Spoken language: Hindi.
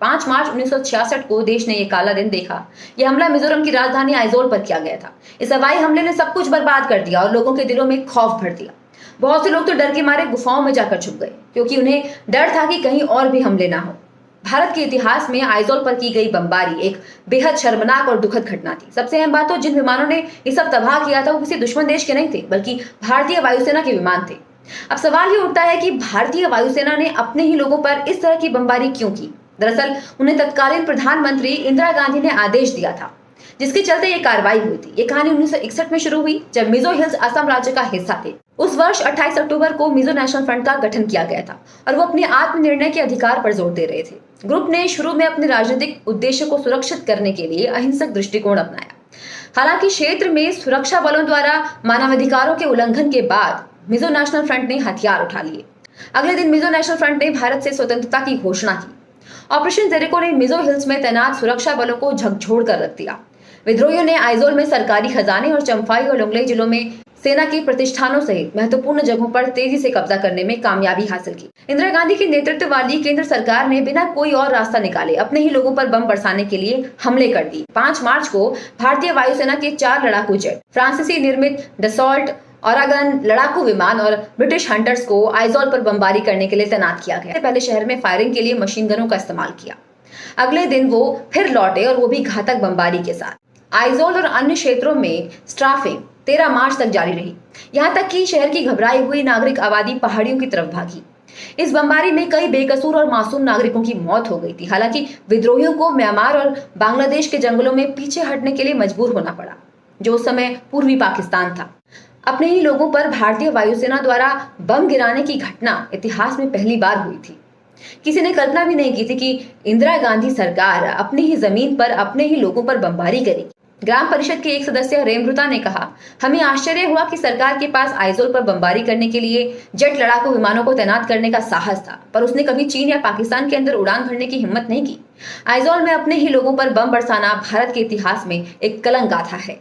5 मार्च 1966 को देश ने ये काला दिन देखा। यह हमला मिजोरम की राजधानी आइजोल पर किया गया था। इस हवाई हमले ने सब कुछ बर्बाद कर दिया और लोगों के दिलों में खौफ भर दिया। बहुत से लोग तो डर के मारे गुफाओं में जाकर छुप गए, क्योंकि उन्हें डर था कि कहीं और भी हमले ना हो। भारत के इतिहास में आइजोल पर की गई बमबारी एक बेहद शर्मनाक और दुखद घटना थी। सबसे अहम बात तो जिन विमानों ने ये सब तबाह किया था वो किसी दुश्मन देश के नहीं थे, बल्कि भारतीय वायुसेना के विमान थे। अब सवाल ये उठता है कि भारतीय वायुसेना ने अपने ही लोगों पर इस तरह की बमबारी क्यों की। दरअसल उन्हें तत्कालीन प्रधानमंत्री इंदिरा गांधी ने आदेश दिया था, जिसके चलते ये कार्रवाई हुई थी। ये कहानी 1961 में शुरू हुई, जब मिजो हिल्स असम राज्य का हिस्सा थे। उस वर्ष 28 अक्टूबर को मिजो नेशनल फ्रंट का गठन किया गया था और वो अपने आत्मनिर्णय के अधिकार पर जोर दे रहे थे। ग्रुप ने शुरू में अपने राजनीतिक उद्देश्य को सुरक्षित करने के लिए अहिंसक दृष्टिकोण अपनाया। हालांकि क्षेत्र में सुरक्षा बलों द्वारा मानवाधिकारों के उल्लंघन के बाद मिजो नेशनल फ्रंट ने हथियार उठा लिए। अगले दिन मिजो नेशनल फ्रंट ने भारत से स्वतंत्रता की घोषणा की। ऑपरेशन जेरिको ने मिजो हिल्स में तैनात सुरक्षा बलों को झकझोर कर रख दिया। विद्रोहियों ने आइजोल में सरकारी खजाने और चंफाई और लुंगलेई जिलों में सेना के प्रतिष्ठानों सहित महत्वपूर्ण जगहों पर तेजी से कब्जा करने में कामयाबी हासिल की। इंदिरा गांधी के नेतृत्व वाली केंद्र सरकार ने बिना कोई और रास्ता निकाले अपने ही लोगों पर बम बरसाने के लिए हमले कर दिए। 5 मार्च को भारतीय वायुसेना के 4 लड़ाकू जेट, फ्रांसीसी निर्मित डसॉल्ट ओरागन लड़ाकू विमान और ब्रिटिश हंटर्स को आइजोल पर बमबारी करने के लिए तैनात किया गया। पहले शहर में फायरिंग के लिए मशीन गनों का इस्तेमाल किया। अगले दिन वो फिर लौटे और वो भी घातक बमबारी के साथ। आइजोल और अन्य क्षेत्रों में स्ट्राफिंग 13 मार्च तक जारी रही, यहाँ तक कि शहर की घबराई हुई नागरिक आबादी पहाड़ियों की तरफ भागी। इस बमबारी में कई बेकसूर और मासूम नागरिकों की मौत हो गई थी। हालांकि विद्रोहियों को म्यांमार और बांग्लादेश के जंगलों में पीछे हटने के लिए मजबूर होना पड़ा, जो उस समय पूर्वी पाकिस्तान था। अपने ही लोगों पर भारतीय वायुसेना द्वारा बम गिराने की घटना इतिहास में पहली बार हुई थी। किसी ने कल्पना भी नहीं की थी कि इंदिरा गांधी सरकार अपनी ही जमीन पर अपने ही लोगों पर बमबारी करेगी। ग्राम परिषद के एक सदस्य रेमरुता ने कहा, हमें आश्चर्य हुआ कि सरकार के पास आइजोल पर बमबारी करने के लिए जेट लड़ाकू विमानों को तैनात करने का साहस था, पर उसने कभी चीन या पाकिस्तान के अंदर उड़ान भरने की हिम्मत नहीं की। आइजोल में अपने ही लोगों पर बम बरसाना भारत के इतिहास में एक कलंक गाथा है।